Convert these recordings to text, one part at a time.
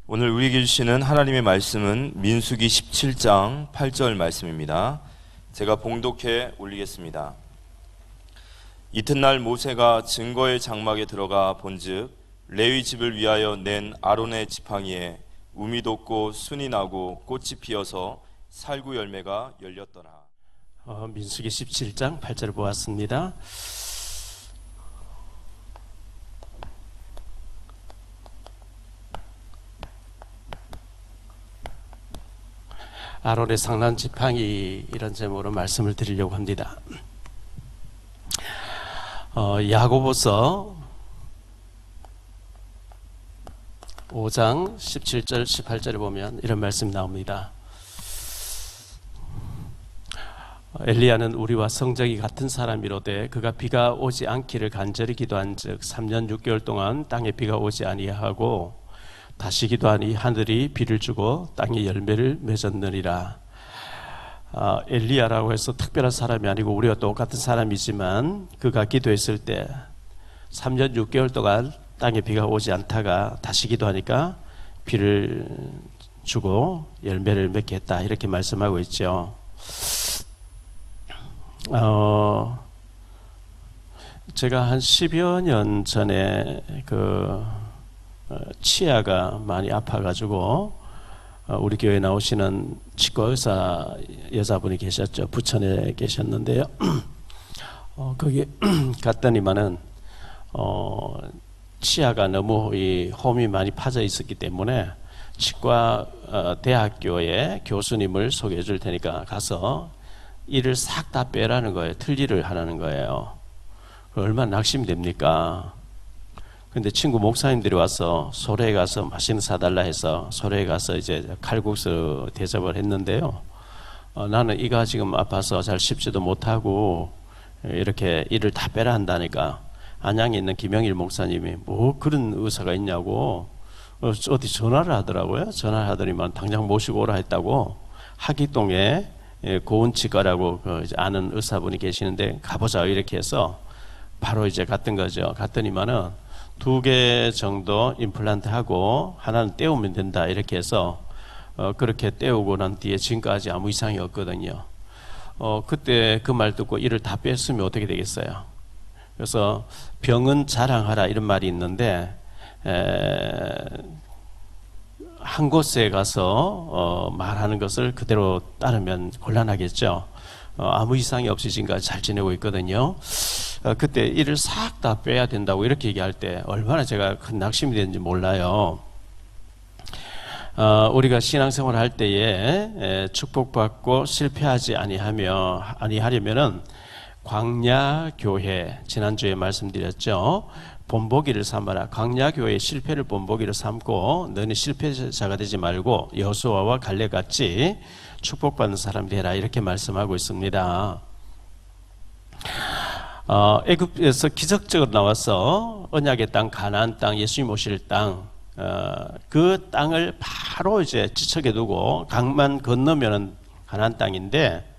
오늘 우리에게 주시는 하나님의 말씀은 민수기 17장 8절 말씀입니다. 제가 봉독해 올리겠습니다. 이튿날 모세가 증거의 장막에 들어가 본즉 레위 집을 위하여 낸 아론의 지팡이에 우미 돋고 순이 나고 꽃이 피어서 살구 열매가 열렸더라. 민수기 17장 8절을 보았습니다. 아론의 상난 지팡이, 이런 제목으로 말씀을 드리려고 합니다. 야고보서 5장 17절 18절에 보면 이런 말씀이 나옵니다. 엘리야는 우리와 성적이 같은 사람이로되 그가 비가 오지 않기를 간절히 기도한즉 3년 6개월 동안 땅에 비가 오지 아니하고 다시 기도하니 하늘이 비를 주고 땅에 열매를 맺었느니라. 엘리야라고 해서 특별한 사람이 아니고 우리와 똑같은 사람이지만 그가 기도했을 때 3년 6개월 동안 땅에 비가 오지 않다가 다시 기도하니까 비를 주고 열매를 맺게 했다, 이렇게 말씀하고 있죠. 제가 한 10여 년 전에 치아가 많이 아파가지고 우리 교회에 나오시는 치과 의사 여자분이 계셨죠. 부천에 계셨는데요. 거기 갔더니만은 치아가 너무 이 홈이 많이 파져 있었기 때문에 치과 대학교에 교수님을 소개해 줄 테니까 가서 이를 싹 다 빼라는 거예요. 틀니를 하라는 거예요. 얼마나 낙심이 됩니까? 근데 친구 목사님들이 와서 소래에 가서 맛있는 사달라 해서 소래에 가서 이제 칼국수 대접을 했는데요. 나는 이가 지금 아파서 잘 씹지도 못하고 이렇게 이를 다 빼라 한다니까 안양에 있는 김영일 목사님이 뭐 그런 의사가 있냐고 어디 전화를 하더라고요. 전화를 하더니만 당장 모시고 오라 했다고. 하기동에 고운치과라고 아는 의사분이 계시는데 가보자 이렇게 해서 바로 이제 갔던 거죠. 갔더니만은 2개 정도 임플란트 하고 하나는 떼우면 된다 이렇게 해서 그렇게 떼우고 난 뒤에 지금까지 아무 이상이 없거든요. 그때 그 말 듣고 이를 다 뺐으면 어떻게 되겠어요? 그래서 병은 자랑하라 이런 말이 있는데 한 곳에 가서 말하는 것을 그대로 따르면 곤란하겠죠. 아무 이상이 없이 지금까지 잘 지내고 있거든요. 그때 이를 싹 다 빼야 된다고 이렇게 얘기할 때 얼마나 제가 큰 낙심이 되는지 몰라요. 우리가 신앙생활 할 때에 축복받고 실패하지 아니하려면은 광야교회, 지난주에 말씀드렸죠. 본보기를 삼아라. 광야교회의 실패를 본보기를 삼고 너는 실패자가 되지 말고 여호수아와 갈렙같이 축복받는 사람이 되라, 이렇게 말씀하고 있습니다. 애굽에서 기적적으로 나와서 언약의 땅, 가나안 땅, 예수님 오실 땅, 그 땅을 바로 이제 지척에 두고 강만 건너면은 가나안 땅인데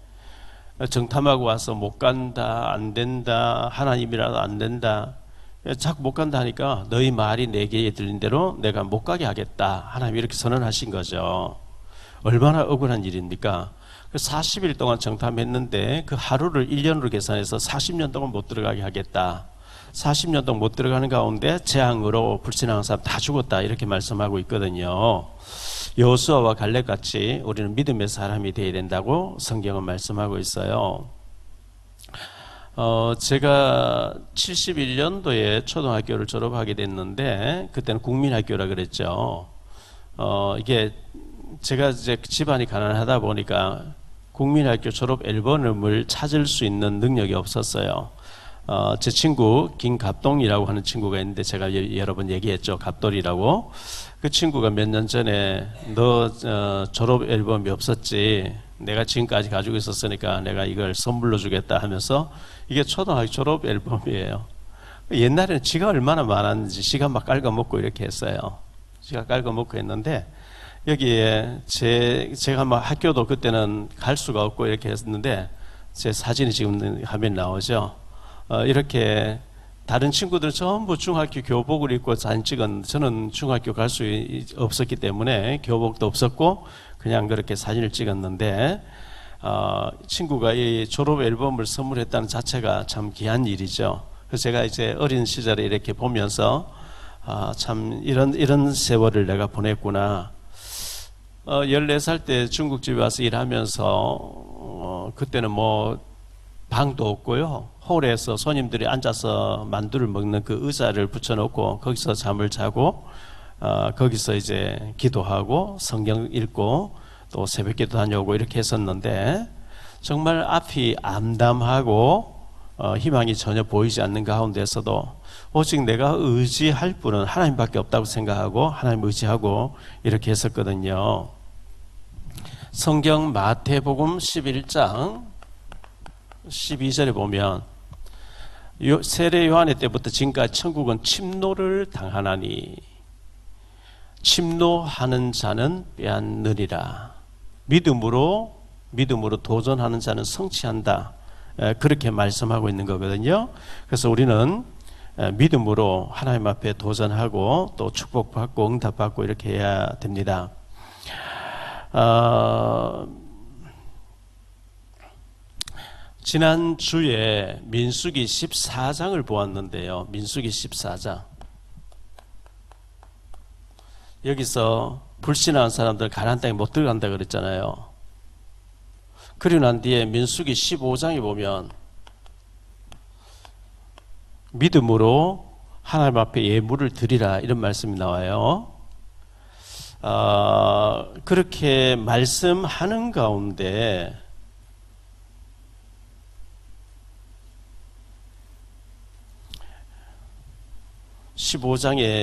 정탐하고 와서 못 간다, 안 된다, 하나님이라도 안 된다, 자꾸 못 간다 하니까 너희 말이 내게 들린 대로 내가 못 가게 하겠다, 하나님이 이렇게 선언하신 거죠. 얼마나 억울한 일입니까? 40일 동안 정탐했는데 그 하루를 1년으로 계산해서 40년 동안 못 들어가게 하겠다. 40년 동안 못 들어가는 가운데 재앙으로 불신앙한 사람 다 죽었다, 이렇게 말씀하고 있거든요. 여호수아와 갈렙같이 우리는 믿음의 사람이 되어야 된다고 성경은 말씀하고 있어요. 제가 71년도에 초등학교를 졸업하게 됐는데 그때는 국민학교라 그랬죠. 이게 제가 이제 집안이 가난하다 보니까 국민학교 졸업 앨범을 찾을 수 있는 능력이 없었어요. 제 친구 김갑동이라고 하는 친구가 있는데 제가 여러 번 얘기했죠. 갑돌이라고. 그 친구가 몇 년 전에 너 졸업 앨범이 없었지, 내가 지금까지 가지고 있었으니까 내가 이걸 선물로 주겠다 하면서, 이게 초등학교 졸업 앨범이에요. 옛날에는 지가 얼마나 많았는지 지가 막 깔아먹고 이렇게 했어요. 지가 깔아먹고 했는데 여기에 제가 막 학교도 그때는 갈 수가 없고 이렇게 했는데 제 사진이 지금 화면에 나오죠. 이렇게 다른 친구들은 전부 중학교 교복을 입고 사진 찍었는데 저는 중학교 갈 수 없었기 때문에 교복도 없었고 그냥 그렇게 사진을 찍었는데 친구가 이 졸업 앨범을 선물했다는 자체가 참 귀한 일이죠. 그래서 제가 이제 어린 시절에 이렇게 보면서 참 이런 세월을 내가 보냈구나. 14살 때 중국집에 와서 일하면서 그때는 뭐 방도 없고요. 홀에서 손님들이 앉아서 만두를 먹는 그 의자를 붙여놓고 거기서 잠을 자고 거기서 이제 기도하고 성경 읽고 또 새벽기도 다녀오고 이렇게 했었는데 정말 앞이 암담하고 희망이 전혀 보이지 않는 가운데서도 오직 내가 의지할 분은 하나님밖에 없다고 생각하고 하나님 의지하고 이렇게 했었거든요. 성경 마태복음 11장 12절에 보면 세례 요한의 때부터 지금까지 천국은 침노를 당하나니 침노하는 자는 빼앗느니라. 믿음으로 도전하는 자는 성취한다. 그렇게 말씀하고 있는 거거든요. 그래서 우리는 믿음으로 하나님 앞에 도전하고 또 축복받고 응답받고 이렇게 해야 됩니다. 지난주에 민수기 14장을 보았는데요. 민수기 14장. 여기서 불신하는 사람들 가나안 땅에 못 들어간다 그랬잖아요. 그리고 난 뒤에 민수기 15장에 보면 믿음으로 하나님 앞에 예물을 드리라 이런 말씀이 나와요. 그렇게 말씀하는 가운데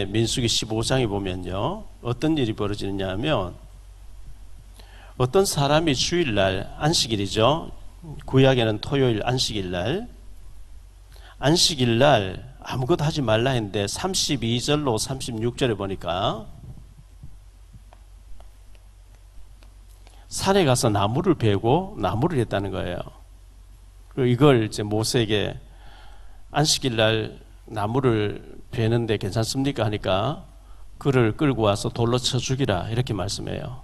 민수기 15장에 보면요. 어떤 일이 벌어지느냐 하면 어떤 사람이 주일날 안식일이죠. 구약에는 토요일 안식일날 아무것도 하지 말라 했는데 32절로 36절에 보니까 산에 가서 나무를 베고 나무를 했다는 거예요. 그리고 이걸 이제 모세에게 안식일날 나무를 베는데 괜찮습니까? 하니까 그를 끌고 와서 돌로 쳐 죽이라 이렇게 말씀해요.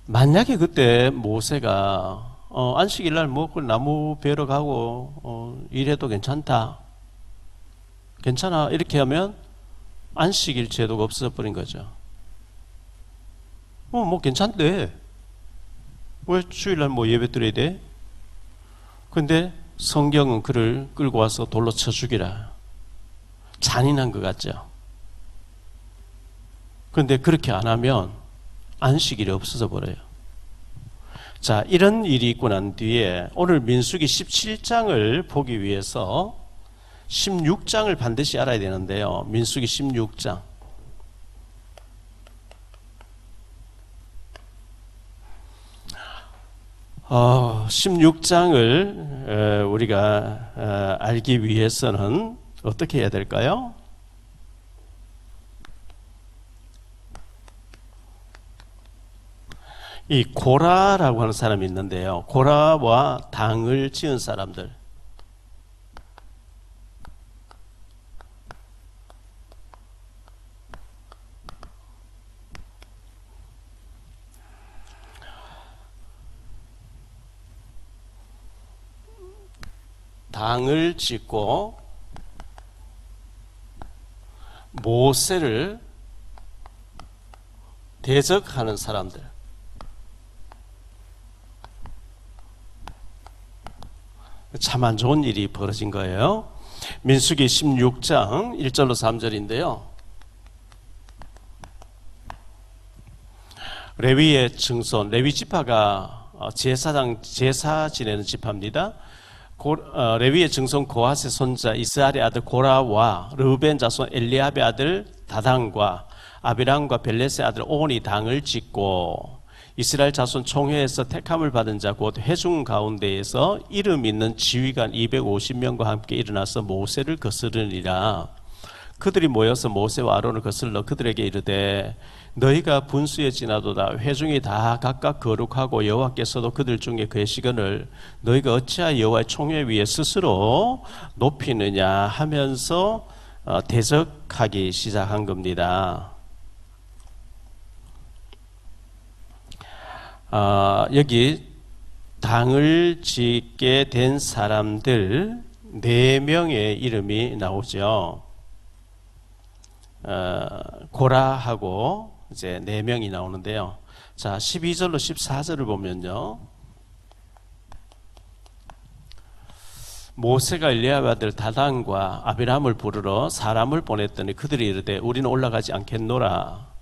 만약에 그때 모세가 안식일날 뭐 나무 베러 가고 이래도 괜찮다, 괜찮아 이렇게 하면 안식일 제도가 없어져 버린 거죠. 뭐 괜찮대. 왜 주일날 뭐 예배 드려야 돼? 근데 성경은 그를 끌고 와서 돌로 쳐 죽이라. 잔인한 것 같죠. 그런데 그렇게 안 하면 안식일이 없어져 버려요. 자, 이런 일이 있고 난 뒤에 오늘 민수기 17장을 보기 위해서 16장을 반드시 알아야 되는데요. 민수기 16장. 16장을 우리가 알기 위해서는 어떻게 해야 될까요? 이 고라라고 하는 사람이 있는데요. 고라와 당을 지은 사람들. 당을 짓고 모세를 대적하는 사람들. 참 안 좋은 일이 벌어진 거예요. 민수기 16장 1절로 3절인데요. 레위의 증손, 레위 지파가 제사 지내는 지파입니다. 레위의 증손 고핫의 손자 이스라엘의 아들 고라와 르우벤 자손 엘리압의 아들 다단과 아비람과 벨렛의 아들 온이 당을 짓고 이스라엘 자손 총회에서 택함을 받은 자 곧 회중 가운데에서 이름 있는 지휘관 250명과 함께 일어나서 모세를 거스르니라. 그들이 모여서 모세와 아론을 거슬러 그들에게 이르되 너희가 분수에 지나도다 회중이 다 각각 거룩하고 여호와께서도 그들 중에 계시거늘 너희가 어찌하여 여호와의 총회 위에 스스로 높이느냐 하면서 대적하기 시작한 겁니다. 여기 당을 짓게 된 사람들 4명의 이름이 나오죠. 고라하고 이제 4명이 나오는데요. 자, 12절로 14절을 보면요. 모세가 엘리야의 아들 다단과 아비람을 부르러 사람을 보냈더니 그들이 이르되 우리는 올라가지 않겠노라.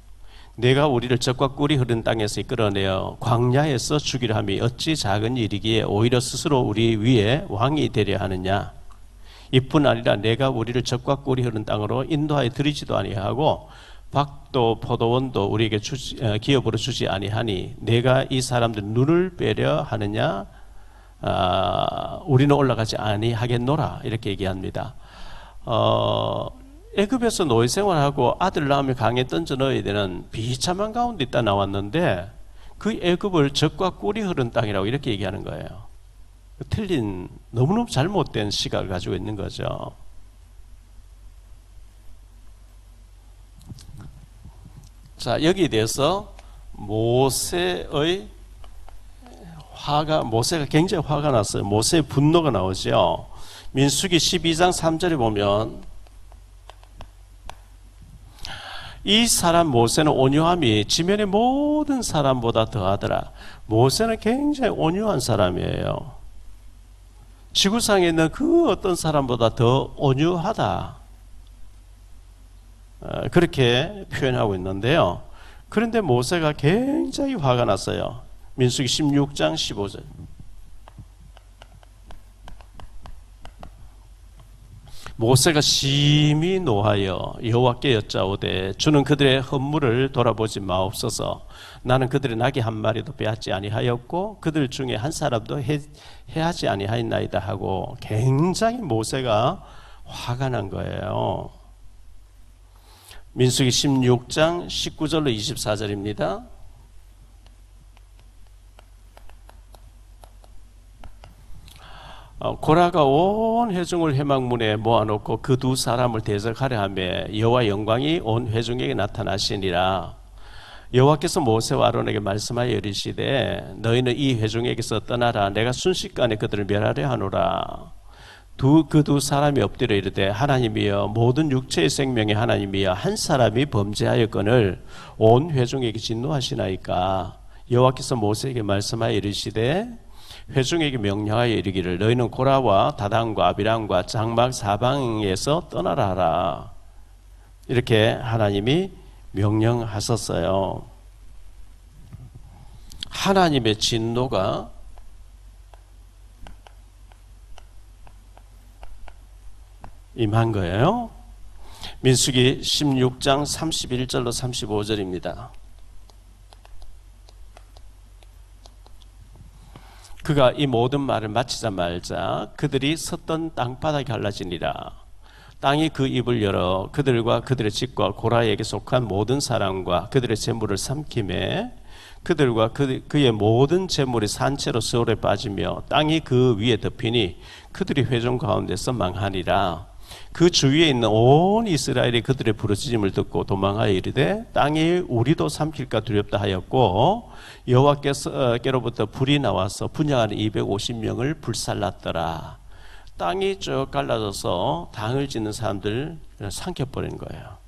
내가 우리를 적과 꿀이 흐른 땅에서 이끌어내어 광야에서 죽이려 함이 어찌 작은 일이기에 오히려 스스로 우리 위에 왕이 되려 하느냐. 이뿐 아니라 내가 우리를 적과 꿀이 흐른 땅으로 인도하여 들이지도 아니하고 박도 포도원도 우리에게 기업으로 주지 아니하니 내가 이 사람들 눈을 빼려 하느냐. 우리는 올라가지 아니하겠노라 이렇게 얘기합니다. 애굽에서 노예 생활하고 아들 낳으면 강에 던져 넣어야 되는 비참한 가운데 있다 나왔는데 그 애굽을 적과 꿀이 흐른 땅이라고 이렇게 얘기하는 거예요. 틀린 너무너무 잘못된 시각을 가지고 있는 거죠. 자, 여기에 대해서 모세가 굉장히 화가 났어요. 모세의 분노가 나오죠. 민수기 12장 3절에 보면 이 사람 모세는 온유함이 지면의 모든 사람보다 더하더라. 모세는 굉장히 온유한 사람이에요. 지구상에 있는 그 어떤 사람보다 더 온유하다. 그렇게 표현하고 있는데요. 그런데 모세가 굉장히 화가 났어요. 민수기 16장 15절. 모세가 심히 노하여 여호와께 여짜오되 주는 그들의 헌물을 돌아보지 마옵소서. 나는 그들의 나귀 한 마리도 빼앗지 아니하였고 그들 중에 한 사람도 해하지 아니하였나이다 하고 굉장히 모세가 화가 난 거예요. 민수기 16장 19절로 24절입니다. 고라가 온 회중을 회막문에 모아놓고 그 두 사람을 대적하려 하며 여호와 영광이 온 회중에게 나타나시니라. 여호와께서 모세와 아론에게 말씀하여 이르시되 너희는 이 회중에게서 떠나라. 내가 순식간에 그들을 멸하려 하노라. 그 두 사람이 엎드려 이르되 하나님이여 모든 육체의 생명의 하나님이여 한 사람이 범죄하였거늘 온 회중에게 진노하시나이까. 여호와께서 모세에게 말씀하여 이르시되 회중에게 명령하여 이르기를 너희는 고라와 다단과 아비람과 장막 사방에서 떠나라 하라. 이렇게 하나님이 명령하셨어요. 하나님의 진노가 임한 거예요. 민수기 16장 31절로 35절입니다. 그가 이 모든 말을 마치자 말자 그들이 섰던 땅바닥이 갈라지니라. 땅이 그 입을 열어 그들과 그들의 집과 고라에게 속한 모든 사람과 그들의 재물을 삼키매 그들과 그의 모든 재물이 산채로 수월에 빠지며 땅이 그 위에 덮이니 그들이 회중 가운데서 망하니라. 그 주위에 있는 온 이스라엘이 그들의 부르짖음을 듣고 도망하여 이르되 땅이 우리도 삼킬까 두렵다 하였고 여호와께로부터 불이 나와서 분향하는 250명을 불살랐더라. 땅이 쭉 갈라져서 당을 짓는 사람들 삼켜버린 거예요.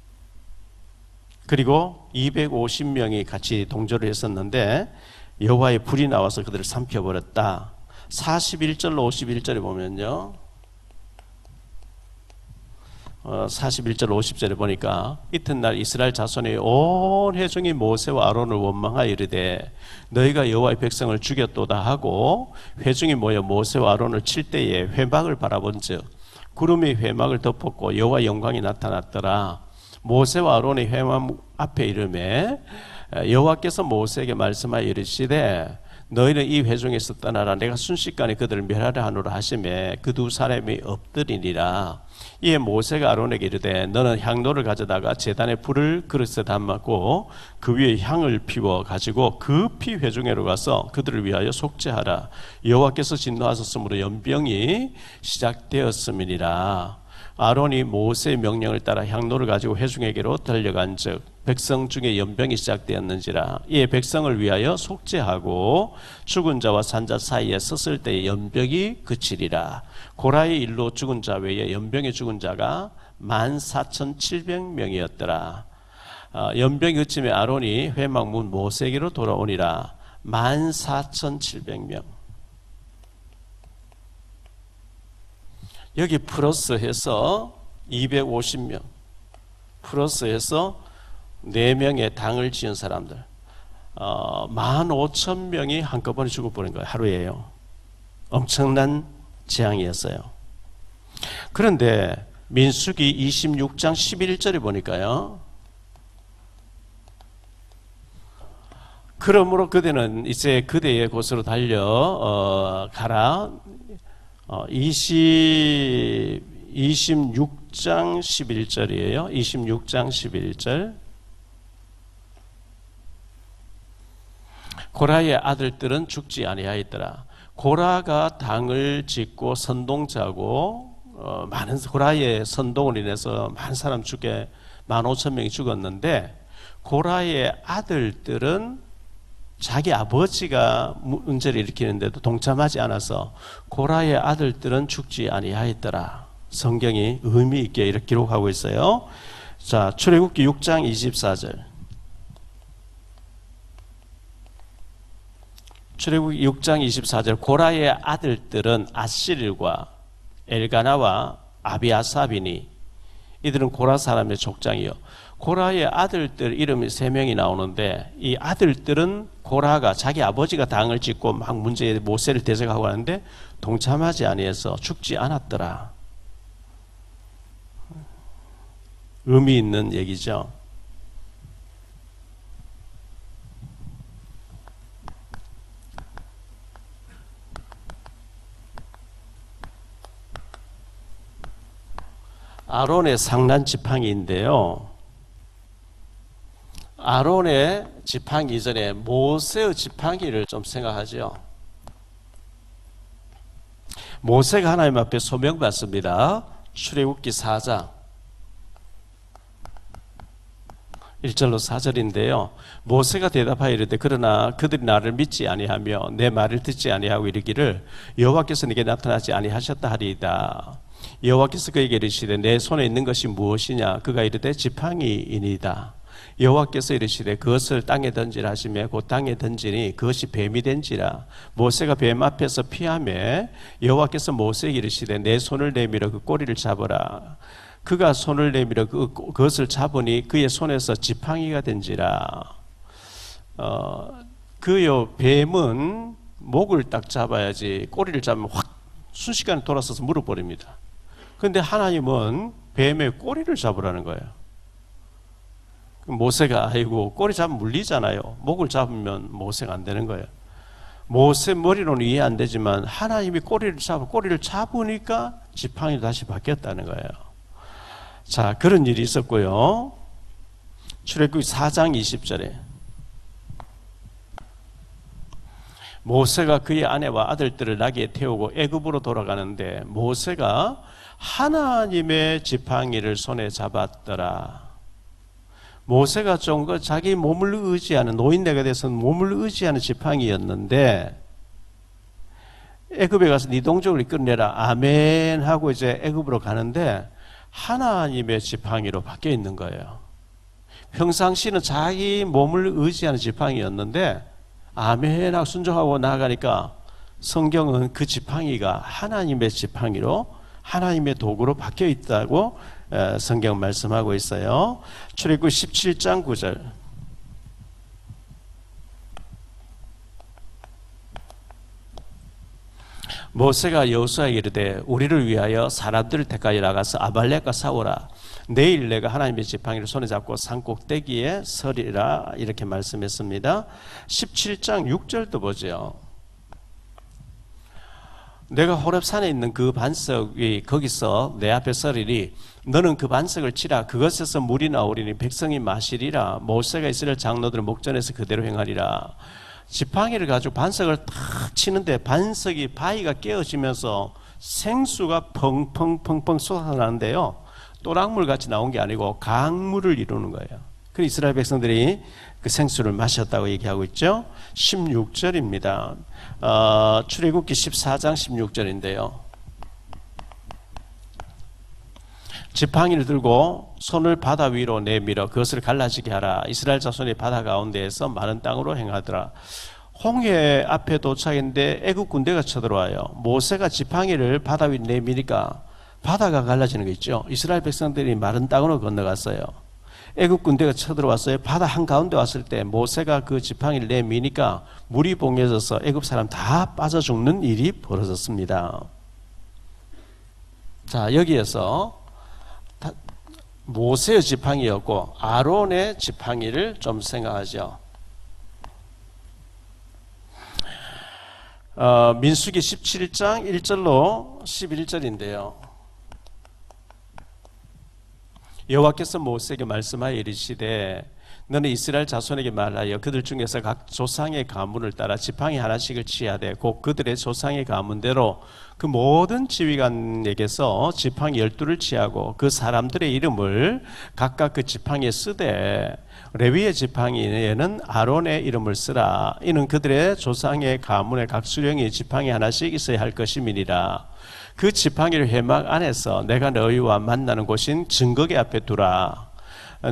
그리고 250명이 같이 동조를 했었는데 여호와의 불이 나와서 그들을 삼켜버렸다. 41절로 51절에 보면요, 41절 50절에 보니까 이튿날 이스라엘 자손의 온 회중이 모세와 아론을 원망하여 이르되 너희가 여호와의 백성을 죽였도다 하고 회중이 모여 모세와 아론을 칠 때에 회막을 바라본즉 구름이 회막을 덮었고 여호와 영광이 나타났더라. 모세와 아론의 회막 앞에 이르매 여호와께서 모세에게 말씀하여 이르시되 너희는 이 회중에서 떠나라. 내가 순식간에 그들을 멸하려 하노라 하시매 그 두 사람이 엎드리니라. 이에 모세가 아론에게 이르되 너는 향로를 가져다가 제단에 불을 그릇에 담았고 그 위에 향을 피워 가지고 급히 회중에로 가서 그들을 위하여 속죄하라. 여호와께서 진노하셨으므로 연병이 시작되었음이니라. 아론이 모세의 명령을 따라 향로를 가지고 회중에게로 달려간즉 백성 중에 연병이 시작되었는지라. 이에 백성을 위하여 속죄하고 죽은 자와 산 자 사이에 섰을 때에 연병이 그치리라. 고라의 일로 죽은 자 외에 연병에 죽은 자가 14,700명이었더라. 연병이 그침에 아론이 회막문 모세에게로 돌아오니라. 14,700명. 여기 플러스해서 250명, 플러스해서 4명의 당을 지은 사람들, 15,000명이 한꺼번에 죽어버린 거예요. 하루에요. 엄청난 재앙이었어요. 그런데 민수기 26장 11절에 보니까요, 그러므로 그대는 이제 그대의 곳으로 달려 가라. 26장 11절이에요. 26장 11절. 고라의 아들들은 죽지 아니하였더라. 고라가 당을 짓고 선동자고 많은 고라의 선동을 인해서 많은 사람 죽게 15,000명이 죽었는데 고라의 아들들은 자기 아버지가 문제를 일으키는데도 동참하지 않아서 고라의 아들들은 죽지 아니하였더라. 성경이 의미 있게 이렇게 기록하고 있어요. 자, 출애굽기 6장 24절. 출애굽기 6장 24절. 고라의 아들들은 아실과 엘가나와 아비아삽이니 이들은 고라 사람의 족장이요. 고라의 아들들 이름이 3명이 나오는데 이 아들들은 고라가 자기 아버지가 당을 짓고 막 문제에 모세를 대적하고 하는데 동참하지 아니해서 죽지 않았더라. 의미 있는 얘기죠. 아론의 상란 지팡이인데요. 아론의 지팡이 이전에 모세의 지팡이를 좀 생각하죠. 모세가 하나님 앞에 소명받습니다. 출애굽기 4장 1절로 4절인데요. 모세가 대답하여 이르되 그러나 그들이 나를 믿지 아니하며 내 말을 듣지 아니하고 이르기를 여호와께서 네게 나타나지 아니하셨다 하리이다. 여호와께서 그에게 이르시되 내 손에 있는 것이 무엇이냐. 그가 이르되 지팡이이니이다. 여호와께서 이르시되 그것을 땅에 던지라 하시며 곧 땅에 던지니 그것이 뱀이 된지라. 모세가 뱀 앞에서 피하며 여호와께서 모세에게 이르시되 내 손을 내밀어 그 꼬리를 잡으라. 그가 손을 내밀어 그것을 잡으니 그의 손에서 지팡이가 된지라. 그요 뱀은 목을 딱 잡아야지 꼬리를 잡으면 확 순식간에 돌아서서 물어버립니다. 그런데 하나님은 뱀의 꼬리를 잡으라는 거예요. 모세가 아이고 꼬리 잡으면 물리잖아요. 목을 잡으면 모세가 안 되는 거예요. 모세 머리로는 이해 안 되지만 하나님이 꼬리를 잡으니까 지팡이로 다시 바뀌었다는 거예요. 자, 그런 일이 있었고요. 출애굽기 4장 20절에 모세가 그의 아내와 아들들을 나귀에 태우고 애굽으로 돌아가는데 모세가 하나님의 지팡이를 손에 잡았더라. 모세가 좀 자기 몸을 의지하는 노인네가 돼서는 몸을 의지하는 지팡이였는데 애굽에 가서 네 동족을 이끌어내라 아멘 하고 이제 애굽으로 가는데 하나님의 지팡이로 바뀌어 있는 거예요. 평상시는 자기 몸을 의지하는 지팡이였는데 아멘 하고 순종하고 나아가니까 성경은 그 지팡이가 하나님의 지팡이로 하나님의 도구로 바뀌어 있다고 성경 말씀하고 있어요. 출애굽기 17장 9절. 모세가 여호수아에게 이르되 우리를 위하여 사람들을 택하여 나가서 아말렉과 싸우라. 내일 내가 하나님의 지팡이를 손에 잡고 산 꼭대기에 서리라. 이렇게 말씀했습니다. 17장 6절도 보죠. 내가 호렙산에 있는 그 반석이 거기서 내 앞에 서리니 너는 그 반석을 치라. 그것에서 물이 나오리니 백성이 마시리라. 모세가 이스라엘 장로들을 목전에서 그대로 행하리라. 지팡이를 가지고 반석을 탁 치는데 반석이 바위가 깨어지면서 생수가 펑펑펑펑 쏟아나는데요. 또랑물 같이 나온 게 아니고 강물을 이루는 거예요. 그 이스라엘 백성들이 그 생수를 마셨다고 얘기하고 있죠. 16절입니다. 출애굽기 14장 16절인데요. 지팡이를 들고 손을 바다 위로 내밀어 그것을 갈라지게 하라. 이스라엘 자손이 바다 가운데에서 많은 땅으로 행하더라. 홍해 앞에 도착했는데 애국 군대가 쳐들어와요. 모세가 지팡이를 바다 위로 내미니까 바다가 갈라지는 거 있죠. 이스라엘 백성들이 마른 땅으로 건너갔어요. 애국 군대가 쳐들어왔어요. 바다 한가운데 왔을 때 모세가 그 지팡이를 내미니까 물이 봉해져서 애국 사람 다 빠져 죽는 일이 벌어졌습니다. 자, 여기에서 모세의 지팡이였고 아론의 지팡이를 좀 생각하죠. 민수기 17장 1절로 11절인데요. 여호와께서 모세에게 말씀하여 이르시되 너는 이스라엘 자손에게 말하여 그들 중에서 각 조상의 가문을 따라 지팡이 하나씩을 취하되 곧 그들의 조상의 가문대로 그 모든 지휘관에게서 지팡이 12를 취하고 그 사람들의 이름을 각각 그 지팡이에 쓰되 레위의 지팡이에는 아론의 이름을 쓰라. 이는 그들의 조상의 가문의 각 수령이 지팡이 하나씩 있어야 할 것임이니라. 그 지팡이를 회막 안에서 내가 너희와 만나는 곳인 증거계 앞에 두라.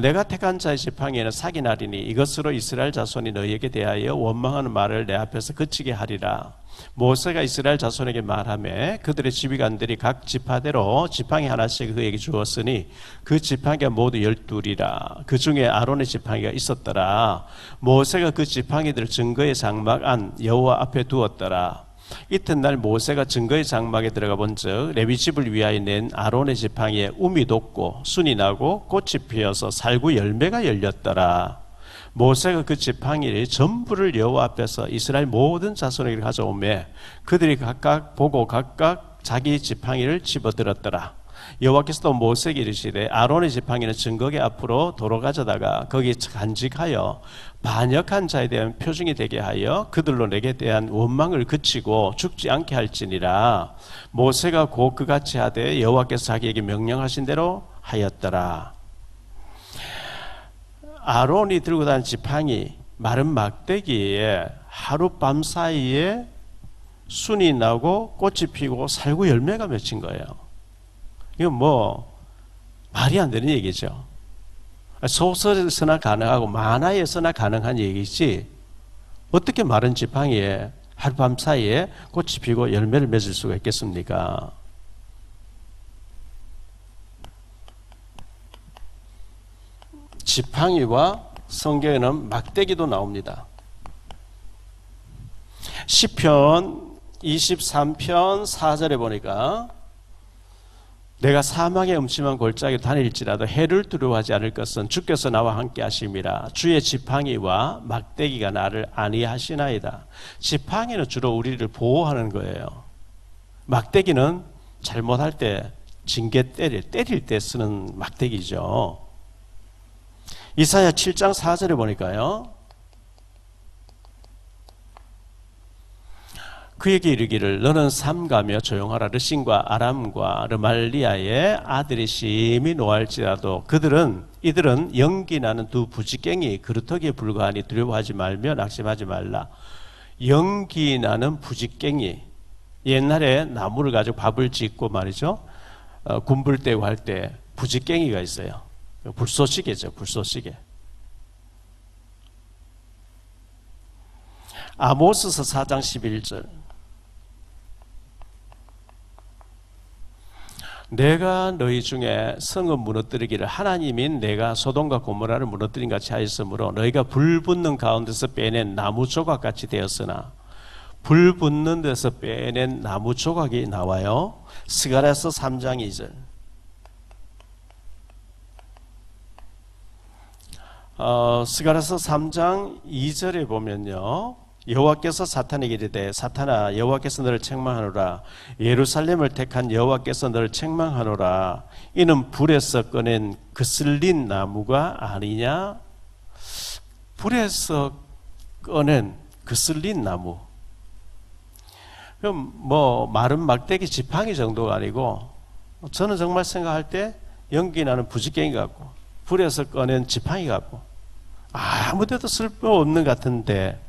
내가 택한 자의 지팡이에는 사기 날이니 이것으로 이스라엘 자손이 너희에게 대하여 원망하는 말을 내 앞에서 그치게 하리라. 모세가 이스라엘 자손에게 말하며 그들의 지휘관들이 각 지파대로 지팡이 하나씩 그에게 주었으니 그 지팡이가 모두 12이라. 그 중에 아론의 지팡이가 있었더라. 모세가 그 지팡이들을 증거의 장막 안 여호와 앞에 두었더라. 이튿날 모세가 증거의 장막에 들어가 본즉 레위 집을 위하여 낸 아론의 지팡이에 움이 돋고 순이 나고 꽃이 피어서 살구 열매가 열렸더라. 모세가 그 지팡이를 전부를 여호와 앞에서 이스라엘 모든 자손에게 가져오매 그들이 각각 보고 각각 자기 지팡이를 집어들었더라. 여호와께서도 모세에게 이르시되 아론의 지팡이는 증거계 앞으로 도로 가져다가 거기에 간직하여 반역한 자에 대한 표징이 되게 하여 그들로 내게 대한 원망을 그치고 죽지 않게 할지니라. 모세가 곧 그같이 하되 여호와께서 자기에게 명령하신 대로 하였더라. 아론이 들고 다니는 지팡이 마른 막대기에 하룻밤 사이에 순이 나고 꽃이 피고 살구 열매가 맺힌 거예요. 이건 뭐 말이 안 되는 얘기죠. 소설에서나 가능하고 만화에서나 가능한 얘기지 어떻게 마른 지팡이에 하룻밤 사이에 꽃이 피고 열매를 맺을 수가 있겠습니까? 지팡이와 성경에는 막대기도 나옵니다. 시편 23편 4절에 보니까 내가 사망의 음침한 골짜기에 다닐지라도 해를 두려워하지 않을 것은 주께서 나와 함께 하심이라. 주의 지팡이와 막대기가 나를 안위하시나이다. 지팡이는 주로 우리를 보호하는 거예요. 막대기는 잘못할 때 징계 때릴 때 쓰는 막대기죠. 이사야 7장 4절에 보니까요. 그에게 이르기를 너는 삼가며 조용하라. 르신과 아람과 르말리아의 아들이 심히 노할지라도 이들은 연기 나는 두 부지깽이 그루터기에 불과하니 두려워하지 말며 낙심하지 말라. 연기 나는 부지깽이, 옛날에 나무를 가지고 밥을 짓고 말이죠, 군불 떼고 할 때 부지깽이가 있어요. 불쏘시개죠. 불쏘시개. 아모스서 4장 11절 내가 너희 중에 성을 무너뜨리기를 하나님인 내가 소돔과 고모라를 무너뜨린 같이 하였으므로 너희가 불 붙는 가운데서 빼낸 나무 조각같이 되었으나 불 붙는 데서 빼낸 나무 조각이 나와요. 스가랴서 3장 2절. 스가랴서 3장 2절에 보면요, 여호와께서 사탄에게 이르되 사탄아 여호와께서 너를 책망하노라. 예루살렘을 택한 여호와께서 너를 책망하노라. 이는 불에서 꺼낸 그슬린 나무가 아니냐. 불에서 꺼낸 그슬린 나무. 그럼 뭐 마른 막대기 지팡이 정도가 아니고, 저는 정말 생각할 때 연기 나는 부지깽이 같고 불에서 꺼낸 지팡이 같고 아무데도 쓸모없는 것 같은데,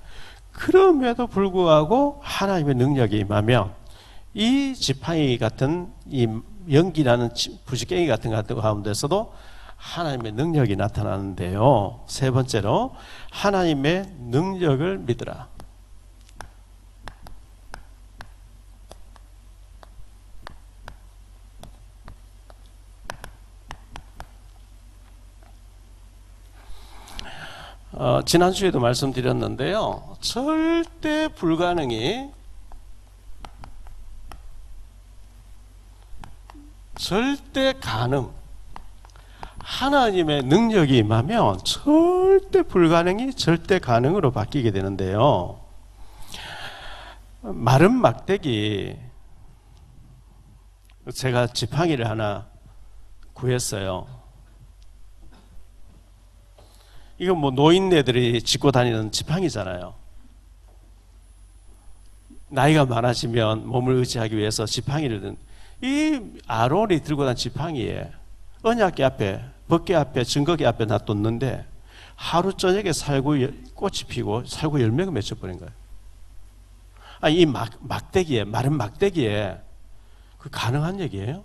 그럼에도 불구하고 하나님의 능력이 임하면 이 지팡이 같은 이 연기 나는 부지깽이 같은 가운데서도 하나님의 능력이 나타나는데요. 세 번째로 하나님의 능력을 믿으라. 지난주에도 말씀드렸는데요, 절대 불가능이 절대 가능. 하나님의 능력이 임하면 절대 불가능이 절대 가능으로 바뀌게 되는데요. 마른 막대기, 제가 지팡이를 하나 구했어요. 이건 뭐 노인네들이 짚고 다니는 지팡이잖아요. 나이가 많아지면 몸을 의지하기 위해서 지팡이를 든, 이 아론이 들고 다니는 지팡이에 언약궤 앞에, 법궤 앞에, 증거궤 앞에 놔뒀는데 하루 저녁에 살구 꽃이 피고 살구 열매가 맺혀버린 거예요. 이 막대기에, 마른 막대기에, 그 가능한 얘기예요?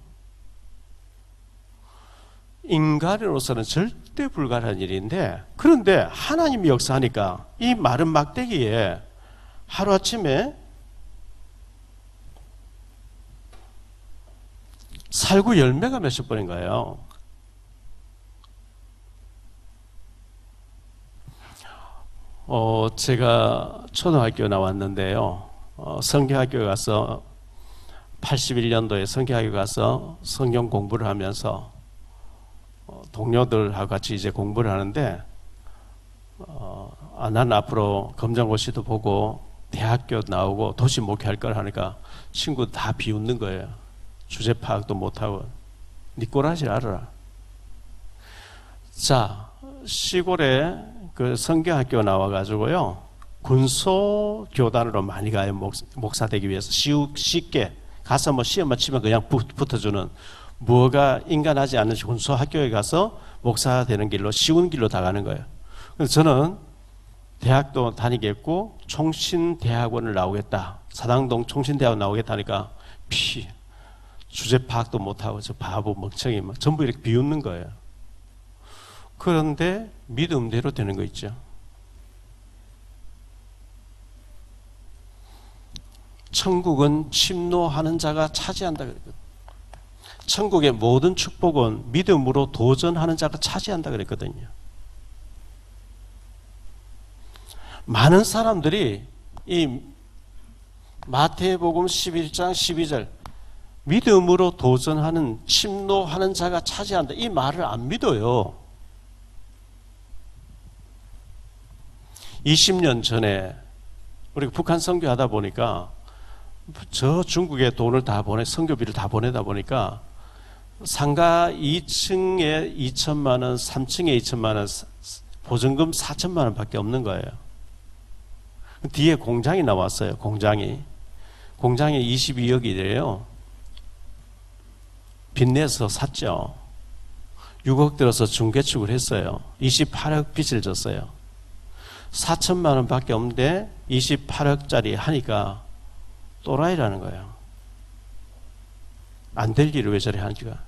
인간으로서는 절대 불가능한 일인데, 그런데 하나님이 역사하니까 이 마른 막대기에 하루아침에 살구 열매가 맺혀버린 거예요. 제가 초등학교 나왔는데요, 성경학교에 가서 81년도에 성경학교 가서 성경 공부를 하면서 동료들하고 같이 이제 공부를 하는데, 난 앞으로 검정고시도 보고 대학교 나오고 도시 목회할 걸 하니까 친구들 다 비웃는 거예요. 주제 파악도 못하고 니 꼴하지 알아라. 자, 시골에 그 성경학교 나와가지고요, 군소교단으로 많이 가요. 목사 되기 위해서 쉽게 가서 뭐 시험만 치면 그냥 붙어주는, 뭐가 인간하지 않는 군소학교에 가서 목사 되는 길로, 쉬운 길로 다 가는 거예요. 그래서 저는 대학도 다니겠고 총신대학원을 나오겠다, 사당동 총신대학원 나오겠다니까 주제 파악도 못하고 저 바보 멍청이 막 전부 이렇게 비웃는 거예요. 그런데 믿음대로 되는 거 있죠. 천국은 침노하는 자가 차지한다 그랬거든요. 천국의 모든 축복은 믿음으로 도전하는 자가 차지한다 그랬거든요. 많은 사람들이 이 마태복음 11장 12절 믿음으로 도전하는, 침노하는 자가 차지한다, 이 말을 안 믿어요. 20년 전에 우리가 북한 선교하다 보니까 저 중국에 돈을 다 선교비를 다 보내다 보니까 상가 2층에 2천만 원, 3층에 2천만 원, 보증금 4천만 원 밖에 없는 거예요. 뒤에 공장이 나왔어요. 공장이 22억이래요. 빚내서 샀죠. 6억 들어서 중개축을 했어요. 28억 빚을 졌어요. 4천만 원 밖에 없는데 28억짜리 하니까 또라이라는 거예요. 안 될 일을 왜 저래 하니까.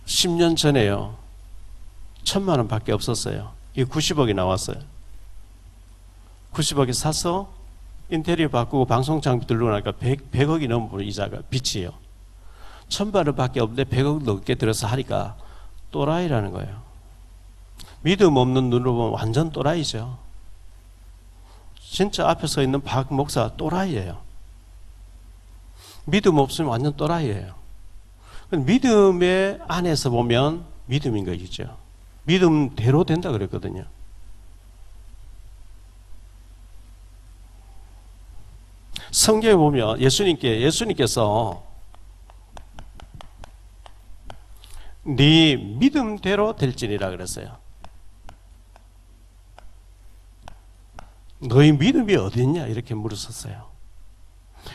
10년 전에요, 1,000만 원 밖에 없었어요. 이게 90억이 나왔어요. 90억에 사서 인테리어 바꾸고 방송 장비 들고 나니까 100억이 넘는 이자가 빚이에요. 1,000만 원 밖에 없는데 100억 넘게 들어서 하니까 또라이라는 거예요. 믿음 없는 눈으로 보면 완전 또라이죠. 진짜 앞에 서 있는 박 목사 또라이예요. 믿음 없으면 완전 또라이예요. 믿음의 안에서 보면 믿음인 것이죠. 믿음대로 된다 그랬거든요. 성경에 보면 예수님께서 네 믿음대로 될지니라 그랬어요. 너희 믿음이 어디 있냐 이렇게 물으셨어요.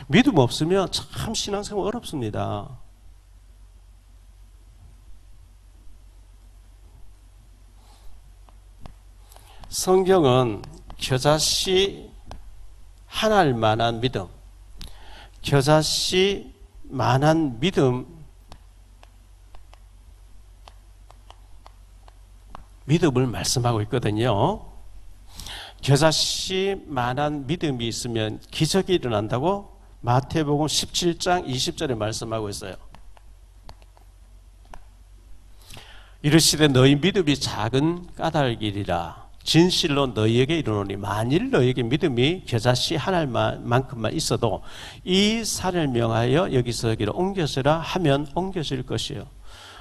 믿음 없으면 참 신앙생활 어렵습니다. 성경은 겨자씨 하나일 만한 믿음, 겨자씨 만한 믿음을 말씀하고 있거든요. 겨자씨 만한 믿음이 있으면 기적이 일어난다고 마태복음 17장 20절에 말씀하고 있어요. 이르시되 너희 믿음이 작은 까닭이리라. 진실로 너희에게 이르노니 만일 너희에게 믿음이 겨자씨 하나만큼만 있어도 이 산을 명하여 여기서 여기로 옮겨서라 하면 옮겨질 것이요.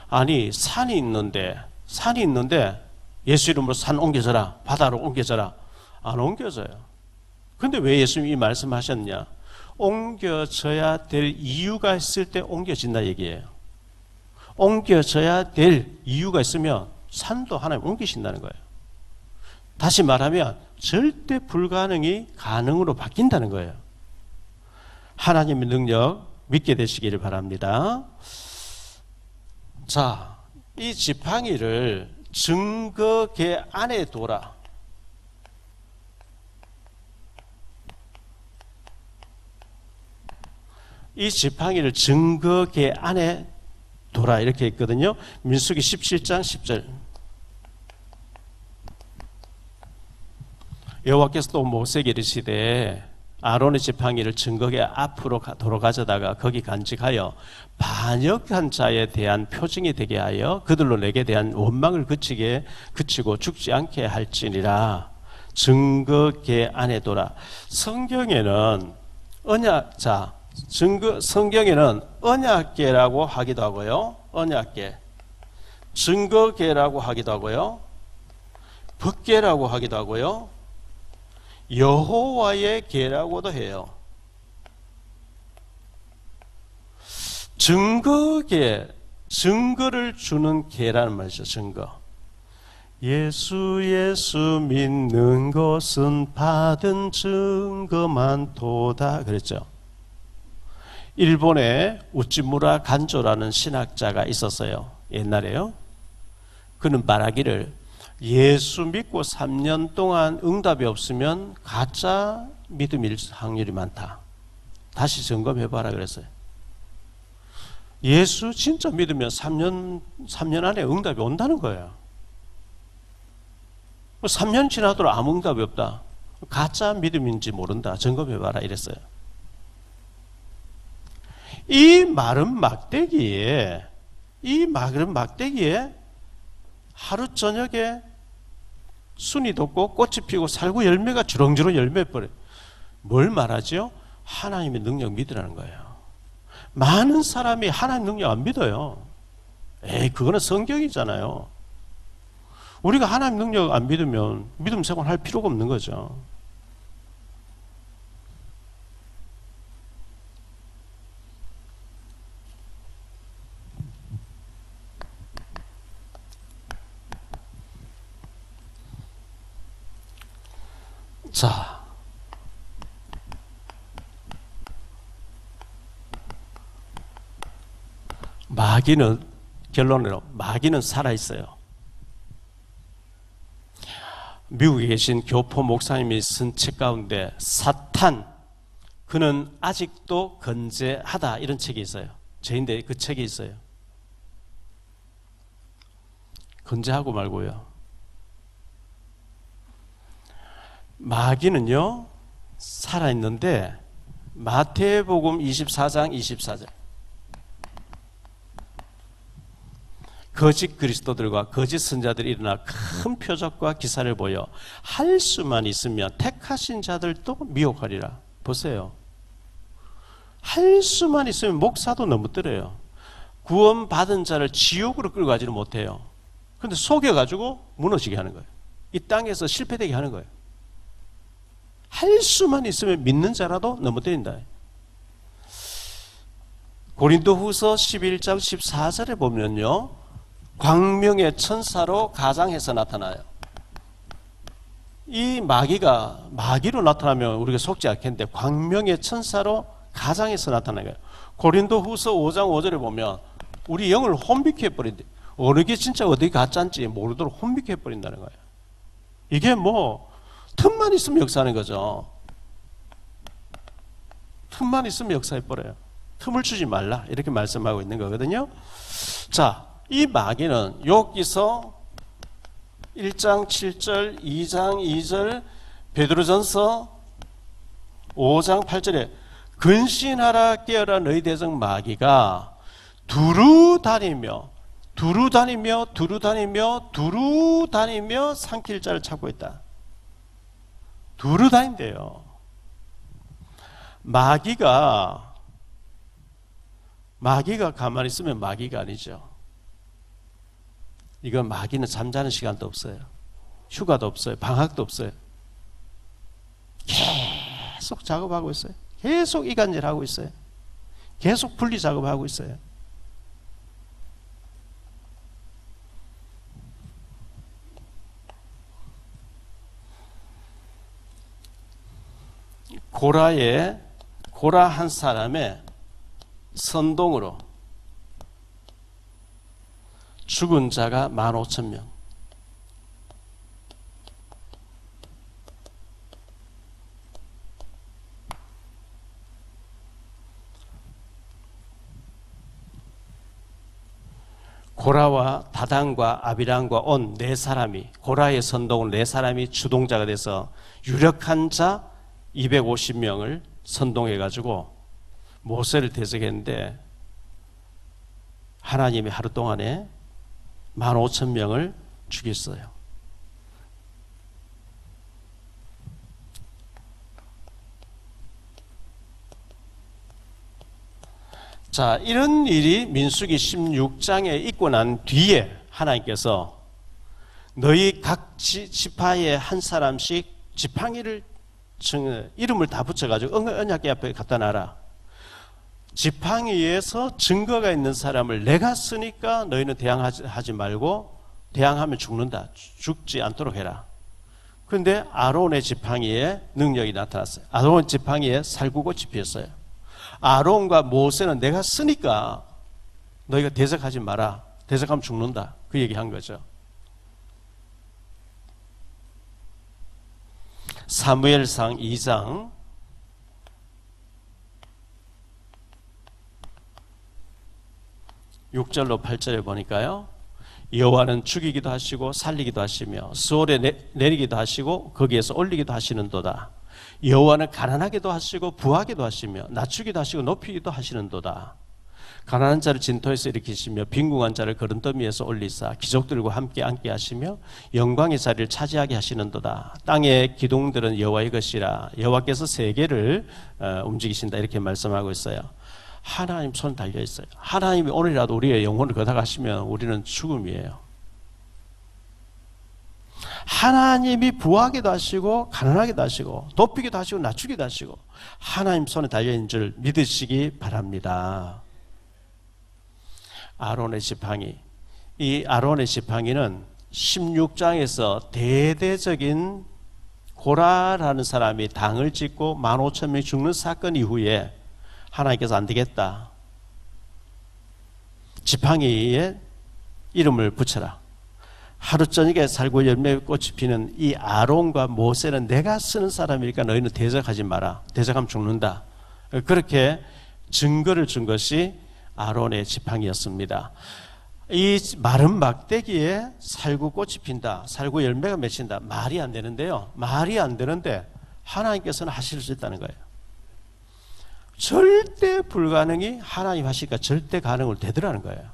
아니 산이 있는데 예수 이름으로 산 옮겨져라, 바다로 옮겨져라, 안 옮겨져요. 근데 왜 예수님이 말씀하셨냐? 옮겨져야 될 이유가 있을 때 옮겨진다 얘기예요. 옮겨져야 될 이유가 있으면 산도 하나님 옮기신다는 거예요. 다시 말하면 절대 불가능이 가능으로 바뀐다는 거예요. 하나님의 능력 믿게 되시기를 바랍니다. 자, 이 지팡이를 증거계 안에 둬라. 이 지팡이를 증거계 안에 둬라 이렇게 있거든요. 민수기 17장 10절. 여호와께서 또 모세에게 이르시되 아론의 지팡이를 증거계 앞으로 도로 가져다가 거기 간직하여 반역한 자에 대한 표징이 되게 하여 그들로 내게 대한 원망을 그치고 죽지 않게 할지니라. 증거계 안에 둬라. 성경에는 성경에는 언약계라고 하기도 하고요. 언약계, 증거계라고 하기도 하고요. 법계라고 하기도 하고요. 여호와의 계라고도 해요. 증거계, 증거를 주는 계라는 말이죠. 증거. 예수 믿는 것은 받은 증거만 도다 그랬죠. 일본에 우찌무라 간조라는 신학자가 있었어요. 옛날에요. 그는 말하기를 예수 믿고 3년 동안 응답이 없으면 가짜 믿음일 확률이 많다. 다시 점검해봐라 그랬어요. 예수 진짜 믿으면 3년 안에 응답이 온다는 거예요. 3년 지나도록 아무 응답이 없다. 가짜 믿음인지 모른다. 점검해봐라 이랬어요. 이 마른 막대기에 하루 저녁에 순이 돋고 꽃이 피고 살구 열매가 주렁주렁 열매 뿌려. 뭘 말하죠? 하나님의 능력 믿으라는 거예요. 많은 사람이 하나님 능력 안 믿어요. 그거는 성경이잖아요. 우리가 하나님 능력 안 믿으면 믿음 생활 할 필요가 없는 거죠. 자, 결론으로 마귀는 살아있어요. 미국에 계신 교포 목사님이 쓴 책 가운데 사탄, 그는 아직도 건재하다 이런 책이 있어요. 저인데 그 책이 있어요. 건재하고 말고요. 마귀는요 살아있는데 마태복음 24장 24절 거짓 그리스도들과 거짓 선자들이 일어나 큰 표적과 기사를 보여 할 수만 있으면 택하신 자들도 미혹하리라. 보세요. 할 수만 있으면 목사도 넘어뜨려요. 구원받은 자를 지옥으로 끌고 가지는 못해요. 그런데 속여가지고 무너지게 하는 거예요. 이 땅에서 실패되게 하는 거예요. 할 수만 있으면 믿는 자라도 넘어뜨린다. 고린도후서 11장 14절에 보면요, 광명의 천사로 가장해서 나타나요. 이 마귀로 나타나면 우리가 속지 않겠는데 광명의 천사로 가장해서 나타나요. 고린도후서 5장 5절에 보면 우리 영을 혼미케 해버린대. 어느 게 진짜 어디 가짜인지 모르도록 혼미케 해버린다는 거예요. 이게 뭐 틈만 있으면 역사하는 거죠. 틈만 있으면 역사해버려요. 틈을 주지 말라 이렇게 말씀하고 있는 거거든요. 자, 이 마귀는 여기서 1장 7절, 2장 2절, 베드로전서 5장 8절에 근신하라 깨어라 너희 대적 마귀가 두루 다니며 삼킬 자를 찾고 있다. 두루 다닌대요. 마귀가 가만히 있으면 마귀가 아니죠. 이건 마귀는 잠자는 시간도 없어요. 휴가도 없어요. 방학도 없어요. 계속 작업하고 있어요. 계속 이간질하고 있어요. 계속 분리 작업하고 있어요. 고라 한 사람의 선동으로 죽은 자가 15,000명. 고라와 다단과 아비람과 온 네 사람이, 고라의 선동을 네 사람이 주동자가 돼서 유력한 자 250명을 선동해가지고 모세를 대적했는데 하나님이 하루 동안에 15,000명을 죽였어요. 자, 이런 일이 민수기 16장에 있고 난 뒤에 하나님께서 너희 각 지파에 한 사람씩 지팡이를 이름을 다 붙여가지고 언약궤 앞에 갖다 놔라. 지팡이에서 증거가 있는 사람을 내가 쓰니까 너희는 대항하지 말고 대항하면 죽는다. 죽지 않도록 해라. 그런데 아론의 지팡이에 능력이 나타났어요. 아론 지팡이에 살구꽃이 피었어요. 아론과 모세는 내가 쓰니까 너희가 대적하지 마라. 대적하면 죽는다. 그 얘기한 거죠. 사무엘상 2장 6절로 8절에 보니까요, 여호와는 죽이기도 하시고 살리기도 하시며 수월에 내리기도 하시고 거기에서 올리기도 하시는도다. 여호와는 가난하게도 하시고 부하게도 하시며 낮추기도 하시고 높이기도 하시는도다. 가난한 자를 진토에서 일으키시며 빈궁한 자를 거름더미에서 올리사 귀족들과 함께 앉게 하시며 영광의 자리를 차지하게 하시는도다. 땅의 기둥들은 여호와의 것이라. 여호와께서 세계를 움직이신다. 이렇게 말씀하고 있어요. 하나님 손 달려 있어요. 하나님이 오늘이라도 우리의 영혼을 거둬가시면 우리는 죽음이에요. 하나님이 부하기도 하시고 가난하기도 하시고 높이기도 하시고 낮추기도 하시고 하나님 손에 달려있는 줄 믿으시기 바랍니다. 아론의 지팡이, 이 아론의 지팡이는 16장에서 대대적인 고라라는 사람이 당을 짓고 15,000명이 죽는 사건 이후에 하나님께서 안 되겠다, 지팡이에 이름을 붙여라. 하루 저녁에 살구 열매 꽃이 피는 이 아론과 모세는 내가 쓰는 사람이니까 너희는 대적하지 마라. 대적하면 죽는다. 그렇게 증거를 준 것이 아론의 지팡이였습니다. 이 마른 막대기에 살구 꽃이 핀다, 살구 열매가 맺힌다. 말이 안 되는데요. 말이 안 되는데 하나님께서는 하실 수 있다는 거예요. 절대 불가능이 하나님 하시니까 절대 가능으로 되더라는 거예요.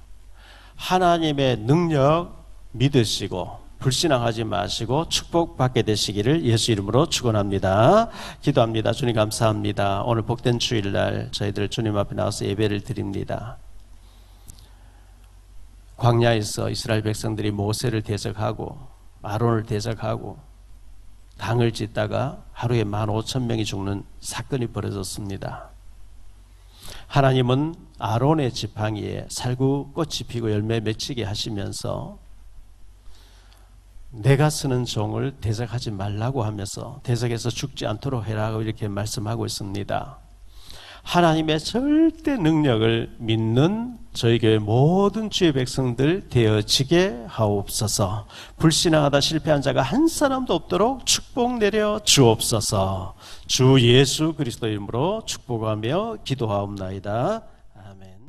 하나님의 능력 믿으시고 불신앙하지 마시고 축복받게 되시기를 예수 이름으로 축원합니다. 기도합니다. 주님 감사합니다. 오늘 복된 주일날 저희들 주님 앞에 나와서 예배를 드립니다. 광야에서 이스라엘 백성들이 모세를 대적하고 아론을 대적하고 당을 짓다가 하루에 15,000명이 죽는 사건이 벌어졌습니다. 하나님은 아론의 지팡이에 살구 꽃이 피고 열매 맺히게 하시면서 내가 쓰는 종을 대적하지 말라고 하면서 대적해서 죽지 않도록 해라고 이렇게 말씀하고 있습니다. 하나님의 절대 능력을 믿는 저희 교회 모든 주의 백성들 되어지게 하옵소서. 불신앙하다 실패한 자가 한 사람도 없도록 축복 내려 주옵소서. 주 예수 그리스도 이름으로 축복하며 기도하옵나이다.